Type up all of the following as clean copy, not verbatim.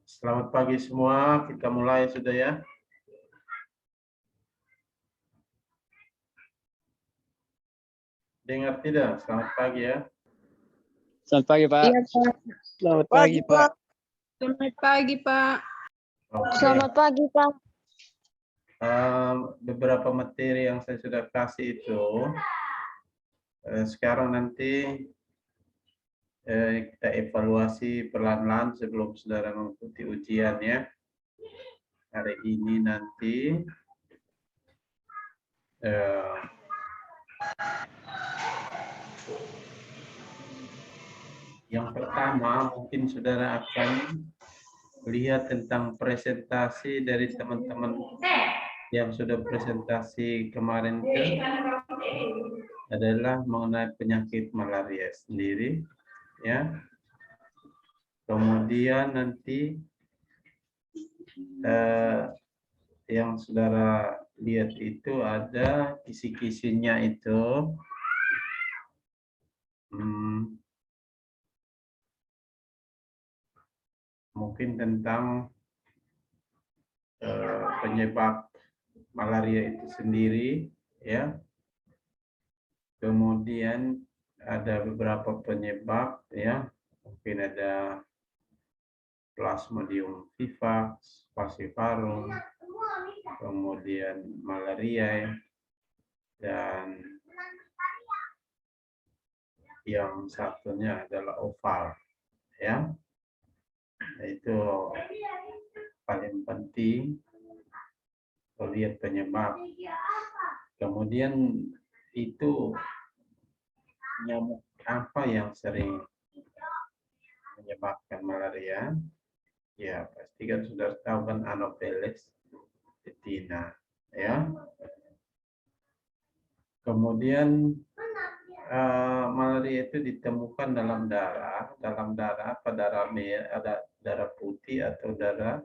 Selamat pagi semua, kita mulai sudah ya. Dengar tidak? Selamat pagi ya. Selamat pagi, Pak. Iya, Pak. Selamat pagi, Pak. Selamat pagi, Pak. Oke. Selamat pagi, Pak. Beberapa materi yang saya sudah kasih itu, sekarang nanti kita evaluasi perlahan-lahan sebelum saudara mengikuti ujian ya. Hari ini nanti yang pertama mungkin saudara akan lihat tentang presentasi dari teman-teman yang sudah presentasi kemarin itu adalah mengenai penyakit malaria sendiri ya. Kemudian nanti yang saudara lihat itu ada kisi-kisinya itu mungkin tentang penyebab malaria itu sendiri ya. Kemudian ada beberapa penyebab ya, mungkin ada Plasmodium vivax, falciparum, kemudian malaria, dan yang satunya adalah oval ya. Itu paling penting lihat penyebab. Kemudian itu nyamuk apa yang sering menyebabkan malaria? Ya, pasti kan sudah tahu kan, Anopheles betina ya. Kemudian malaria itu ditemukan dalam darah apa, darah merah, ada darah putih atau darah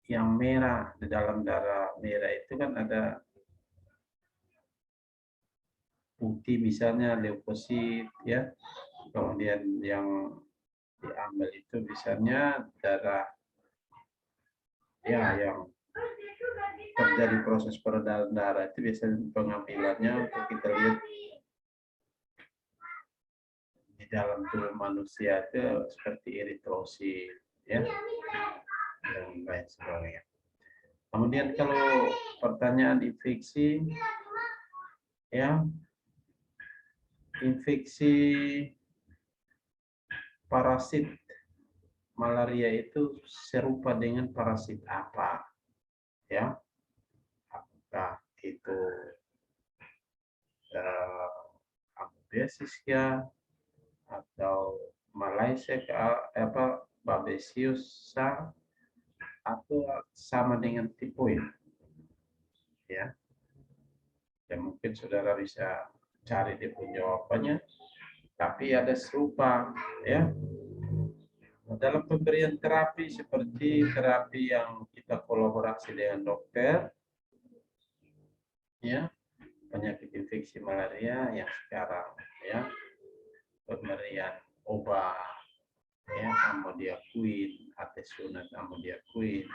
yang merah. Di dalam darah merah itu kan ada putih misalnya leukosit ya. Kemudian yang diambil itu misalnya darah ya yang terjadi proses peredaran darah, itu biasanya pengambilannya untuk kita lihat di dalam tubuh manusia itu seperti eritrosit ya dan lain sebagainya. Kemudian kalau pertanyaan infeksi ya, infeksi parasit malaria itu serupa dengan parasit apa ya? Apakah itu amoebiasis ya, atau Malaysia apa Babesiosa, atau sama dengan tipoid ya. Ya mungkin saudara bisa cari dia pun jawabannya, tapi ada serupa ya. Dalam pemberian terapi seperti terapi yang kita kolaborasi dengan dokter ya, penyakit infeksi malaria yang sekarang ya, pemberian obat ya, amodiaquin, artesunate amodiaquin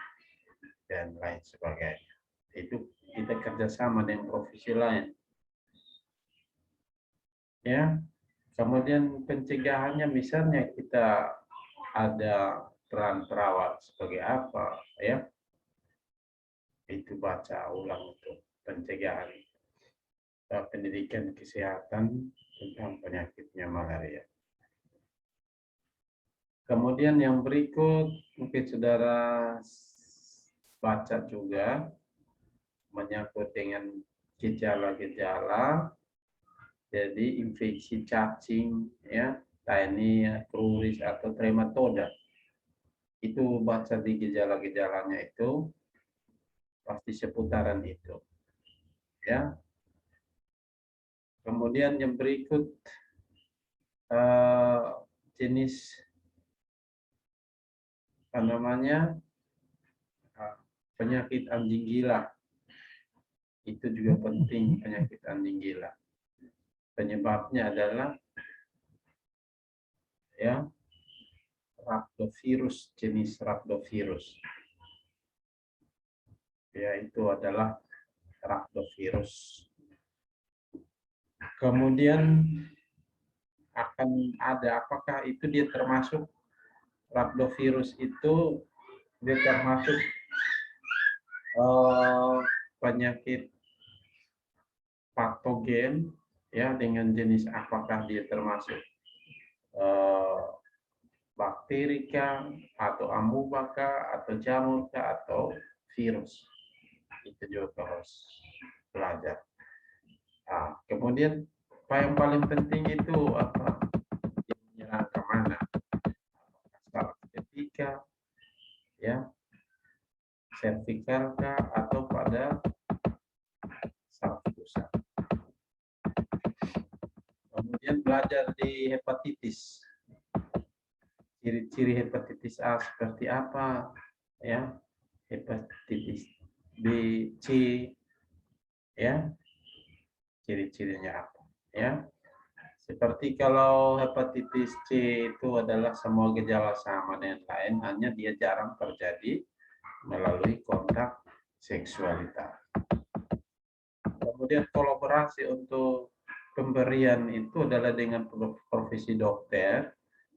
dan lain sebagainya. Itu kita kerjasama dengan profesi lain ya. Kemudian pencegahannya misalnya kita ada peran perawat sebagai apa ya, itu baca ulang untuk pencegahan pendidikan kesehatan tentang penyakitnya malaria. Kemudian yang berikut mungkin saudara baca juga menyangkut dengan gejala-gejala. Jadi infeksi cacing ya, Taenia cruris atau trematoda. Itu baca di gejala-gejalanya itu pasti seputaran itu. Ya. Kemudian yang berikut jenis apa namanya, penyakit anjing gila. Itu juga penting, penyakit anjing gila. Penyebabnya adalah ya rhabdovirus, jenis rhabdovirus. Ya, itu adalah rhabdovirus. Kemudian akan ada apakah itu dia termasuk rhabdovirus itu dia termasuk penyakit patogen ya, dengan jenis apakah dia termasuk bakteri kah, atau amuba kah, atau jamur kah, atau virus. Itu juga harus belajar. Nah, kemudian apa yang paling penting itu apa? Dia menyerang kemana? Saraf ketika, ya, servikal kah, atau pada saraf pusat. Kemudian belajar di hepatitis. Ciri-ciri hepatitis A seperti apa, ya, hepatitis B, C, ya, ciri-cirinya apa, ya. Seperti kalau hepatitis C itu adalah semua gejala sama dengan lain, hanya dia jarang terjadi melalui kontak seksualitas. Kemudian kolaborasi untuk pemberian itu adalah dengan profesi dokter.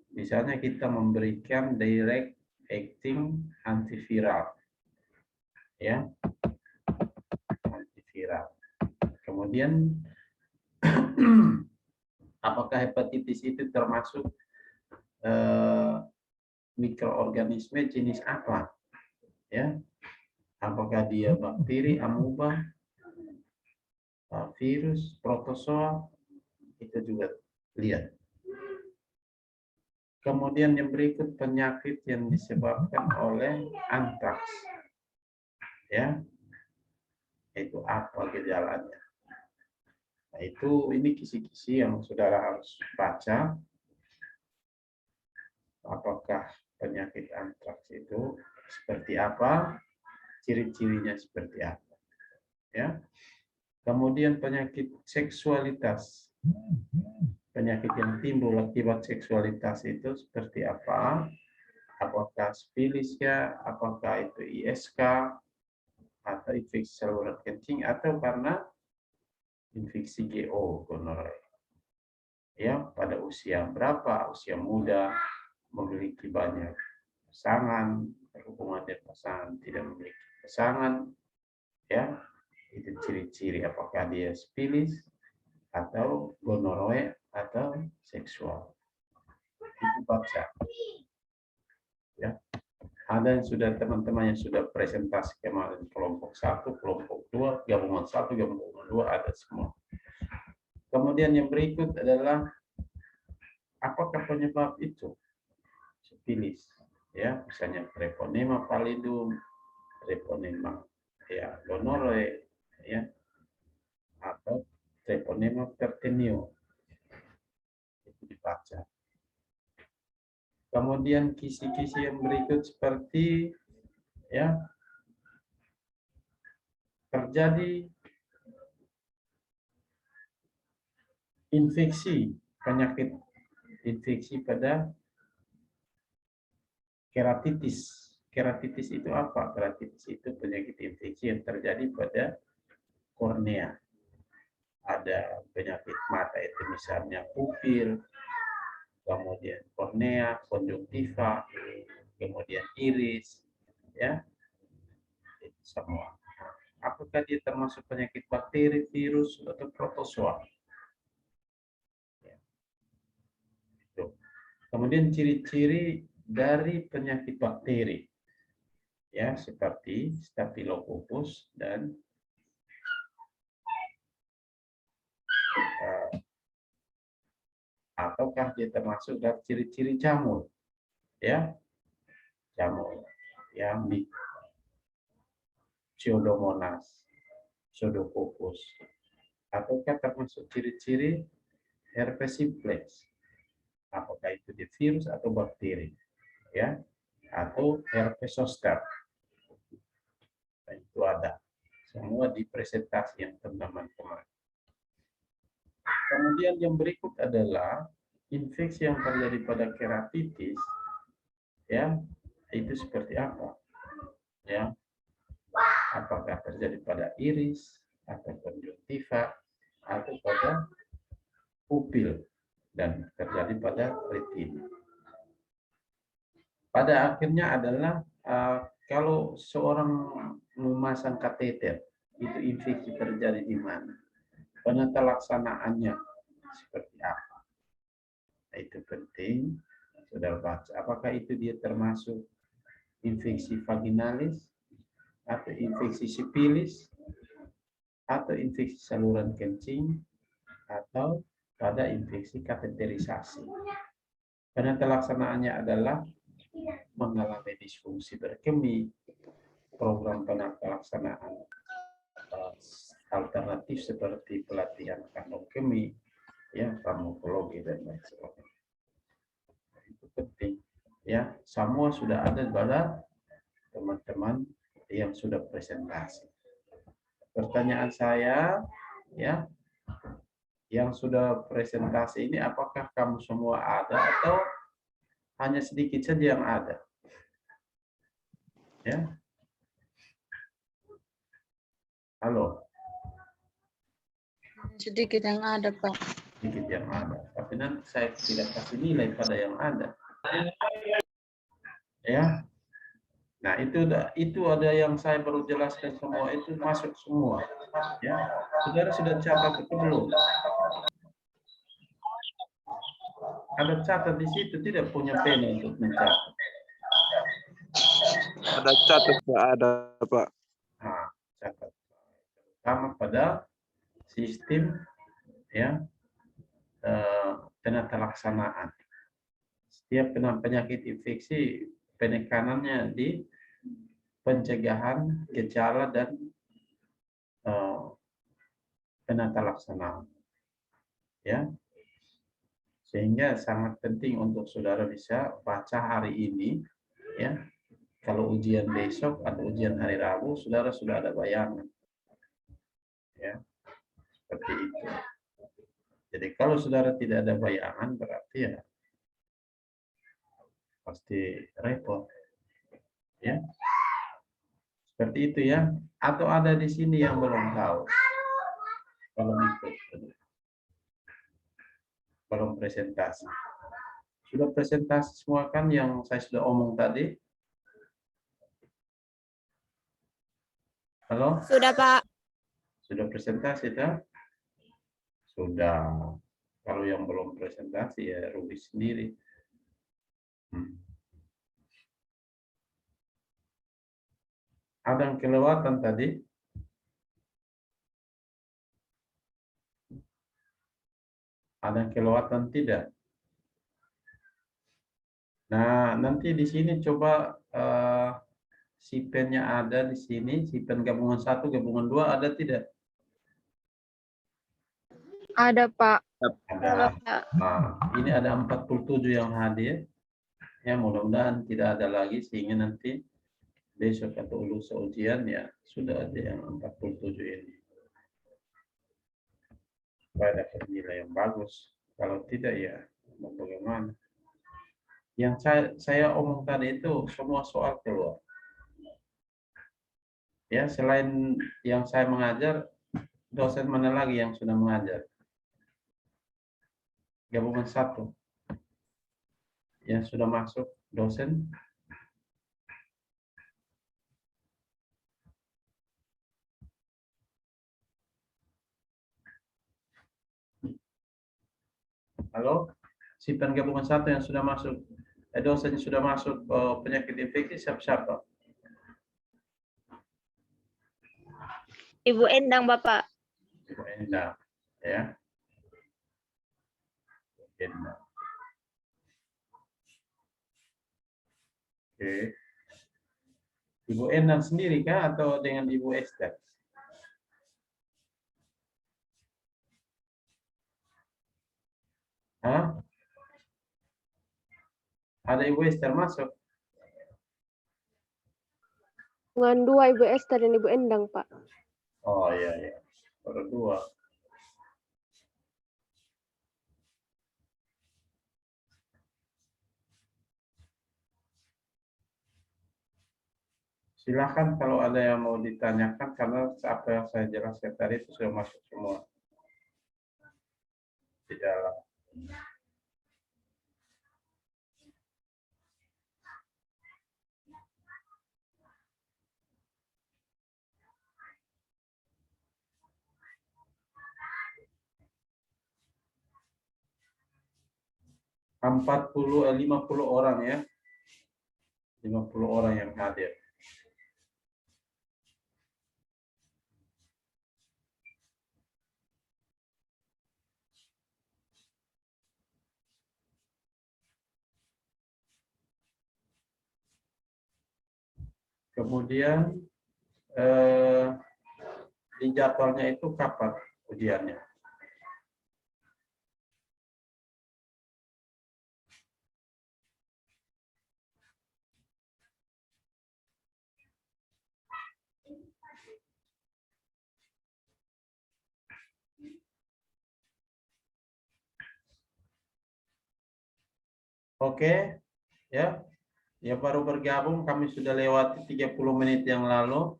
Misalnya kita memberikan direct acting antiviral, ya, antiviral. Kemudian apakah hepatitis itu termasuk mikroorganisme jenis apa, ya? Apakah dia bakteri, amuba, virus, protozoa, itu juga lihat. Kemudian yang berikut penyakit yang disebabkan oleh antraks, ya, itu apa gejalanya. Nah, itu ini kisi-kisi yang saudara harus baca. Apakah penyakit antraks itu seperti apa, ciri-cirinya seperti apa, ya. Kemudian penyakit seksualitas. Penyakit yang timbul akibat seksualitas itu seperti apa? Apakah sifilis ya, apakah itu ISK, atau infeksi saluran kencing, atau karena infeksi GO, gonorrhea. Ya, pada usia berapa? Usia muda, memiliki banyak pasangan, berhubungan dengan pasangan, tidak memiliki pasangan, ya, itu ciri-ciri apakah dia sifilis atau gonorrhea atau seksual. Itu baca. Ya. Ada yang sudah teman-teman yang sudah presentasi kemarin kelompok 1, kelompok 2, gabungan 1, gabungan 2 ada semua. Kemudian yang berikut adalah apakah penyebab itu? Sifilis, ya, misalnya treponema pallidum, treponema ya gonorrhea, ya, atau treponema perteneo. Itu dibaca. Kemudian kisi-kisi yang berikut seperti, ya, terjadi infeksi, penyakit infeksi pada keratitis. Keratitis itu apa? Keratitis itu penyakit infeksi yang terjadi pada kornea. Ada penyakit mata itu misalnya pupil, kemudian kornea, konjungtiva, kemudian iris, ya, itu semua. Apakah dia termasuk penyakit bakteri, virus, atau protozoa? Ya. Itu. Kemudian ciri-ciri dari penyakit bakteri, ya, seperti Staphylococcus dan ataukah dia termasuk dari ciri-ciri jamur, ya, jamur, ya, Pseudomonas, Pseudococcus, ataukah termasuk ciri-ciri herpes simplex, apakah itu di virus atau bakteri, ya, atau herpes zoster. Nah, itu ada semua di presentasi yang teman-teman kemarin. Kemudian yang berikut adalah infeksi yang terjadi pada keratitis ya, itu seperti apa? Ya, apakah terjadi pada iris atau konjungtiva atau pada pupil dan terjadi pada retina. Pada akhirnya adalah kalau seorang memasang kateter, itu infeksi terjadi di mana? Penata laksanaannya seperti apa? Nah, itu penting, saudara baca. Apakah itu dia termasuk infeksi vaginalis, atau infeksi sipilis, atau infeksi saluran kencing, atau pada infeksi kateterisasi. Penata laksanaannya adalah mengalami disfungsi berkemih, program penata laksanaan alternatif seperti pelatihan kandung kemih, ya, farmakologi dan lain sebagainya. Itu penting, ya. Semua sudah ada pada teman-teman yang sudah presentasi. Pertanyaan saya, ya, yang sudah presentasi ini apakah kamu semua ada atau hanya sedikit saja yang ada? Ya. Halo. Sedikit yang ada, Pak. Sedikit yang ada. Tapi nanti saya tidak kasih nilai pada yang ada. Ya. Nah, itu ada yang saya baru jelaskan semua, itu masuk semua. Ya. Saudara sudah catat itu belum? Ada catat di situ, tidak punya pena untuk mencatat. Ada catat Pak, ada Pak. Nah, catat. Terutama pada sistem, ya, penata laksanaan. Setiap penyakit infeksi penekanannya di pencegahan gejala dan penata laksanaan, ya, sehingga sangat penting untuk saudara bisa baca hari ini, ya. Kalau ujian besok atau ujian hari Rabu, saudara sudah ada bayangan, ya, seperti itu. Jadi kalau saudara tidak ada bayangan, berarti ya pasti repot, ya. Seperti itu, ya. Atau ada di sini yang belum tahu, belum presentasi. Sudah presentasi semua kan yang saya sudah omong tadi? Halo? Sudah, Pak. Sudah presentasi, tak? Sudah. Kalau yang belum presentasi ya rugi sendiri. Ada yang kelewatan tadi? Ada yang kelewatan tidak? Nah, nanti di sini coba si pennya ada di sini, si pen gabungan 1, gabungan 2 ada tidak? Ada, Pak. Ada. Nah, ini ada 47 yang hadir. Ya, mudah-mudahan tidak ada lagi sehingga nanti besok atau lusa ujian ya sudah ada yang 47 ini. Supaya dapat nilai yang bagus. Kalau tidak ya mau bagaimana? Yang saya omong tadi itu semua soal keluar. Ya, selain yang saya mengajar, dosen mana lagi yang sudah mengajar? Gabungan 1 yang sudah masuk dosen. Halo, simpan gabungan 1 yang sudah masuk, dosen yang sudah masuk penyakit infeksi siapa? Ibu Endang, Bapak. Ibu Endang, ya. Endang. Oke. Ibu Endang sendiri kah atau dengan Ibu Esther? Hah? Ada Ibu Esther masuk? Dengan 2 Ibu Esther dan Ibu Endang, Pak. Oh iya, iya. Baru 2. Silakan kalau ada yang mau ditanyakan, karena apa yang saya jelaskan tadi itu sudah masuk semua di dalam. Empat 50 orang ya. 50 orang yang hadir. Kemudian di jadwalnya itu kapan ujiannya? Oke, ya. Ya baru bergabung, kami sudah lewati 30 menit yang lalu.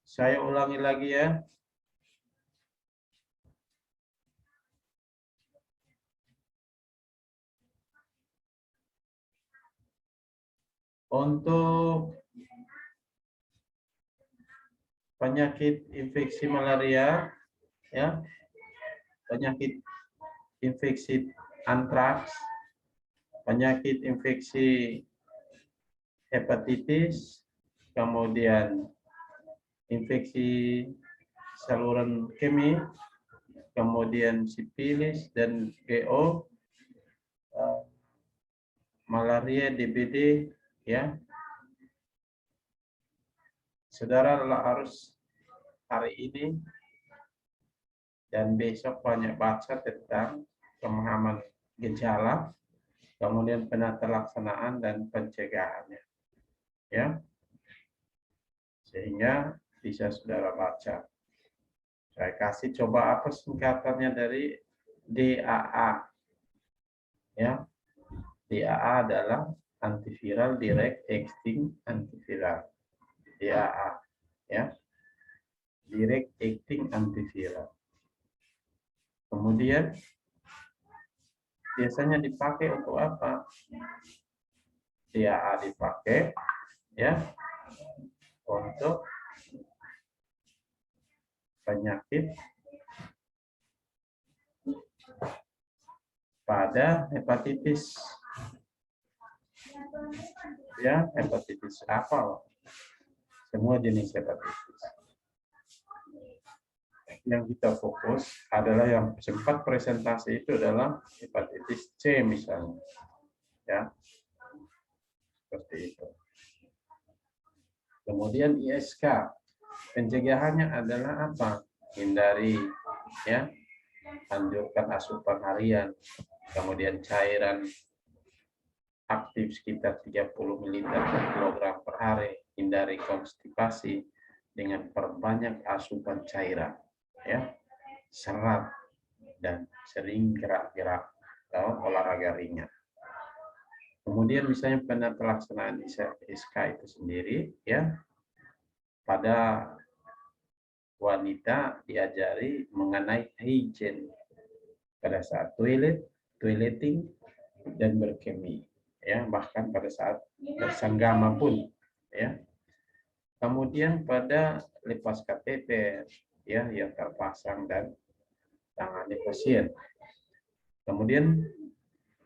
Saya ulangi lagi ya. Untuk penyakit infeksi malaria, ya, penyakit infeksi antraks, penyakit infeksi hepatitis, kemudian infeksi saluran kemih, kemudian sifilis dan GO, malaria, DBD, ya. Saudara harus hari ini dan besok banyak baca tentang pemahaman gejala, kemudian penata laksanaan dan pencegahannya, ya, sehingga bisa saudara baca. Saya kasih coba apa singkatannya dari DAA, ya. DAA adalah antiviral direct acting antiviral, DAA, ya, direct acting antiviral. Kemudian biasanya dipakai untuk apa? DAA dipakai, ya, untuk penyakit pada hepatitis, ya, hepatitis apa? Semua jenis hepatitis. Yang kita fokus adalah yang sempat presentasi itu adalah hepatitis C misalnya, ya, seperti itu. Kemudian ISK, pencegahannya adalah apa? Hindari, ya, anjurkan asupan harian, kemudian cairan aktif sekitar 30 ml per kilogram per hari, hindari konstipasi dengan perbanyak asupan cairan, ya, serat, dan sering gerak-gerak atau olahraga ringan. Kemudian misalnya penata pelaksanaan ISK itu sendiri, ya, pada wanita diajari mengenai hygiene pada saat toileting dan berkemih, ya, bahkan pada saat bersenggama pun, ya. Kemudian pada lepas kateter, ya, yang terpasang dan tangani pasien. Kemudian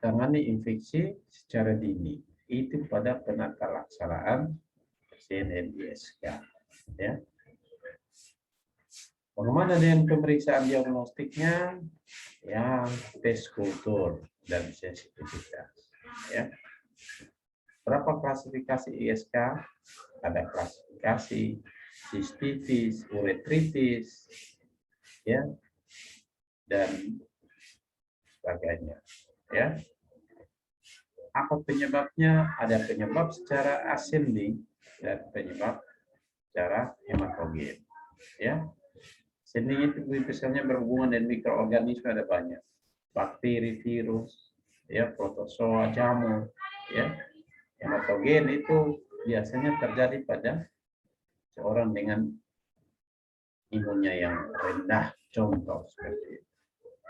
tangani infeksi secara dini, itu pada penata laksanaan CNN ISK, ya. Bagaimana dengan pemeriksaan diagnostiknya? Ya, tes kultur dan sensitivitas, ya. Berapa klasifikasi ISK? Ada klasifikasi sistitis, uretritis, ya, dan sebagainya, ya. Apa penyebabnya? Ada penyebab secara ascending dan penyebab secara hematogen, ya. Ascending itu misalnya berhubungan dengan mikroorganisme, ada banyak. bakteri, virus, ya, protozoa, jamur, ya. Hematogen itu biasanya terjadi pada seorang dengan imunnya yang rendah, contoh seperti itu,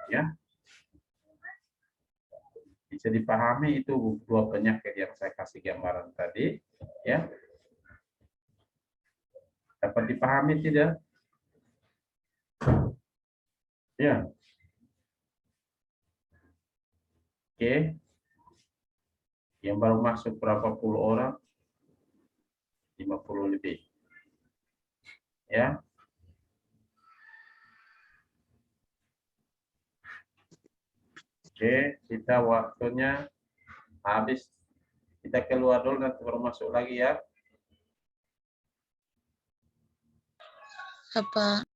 ya. Bisa dipahami itu dua penyakit yang saya kasih gambaran tadi, ya. Dapat dipahami tidak? Ya. Oke. Yang baru masuk berapa puluh orang? 50 lebih. Ya. Oke, kita waktunya habis. Kita keluar dulu nanti baru masuk lagi ya. Apa?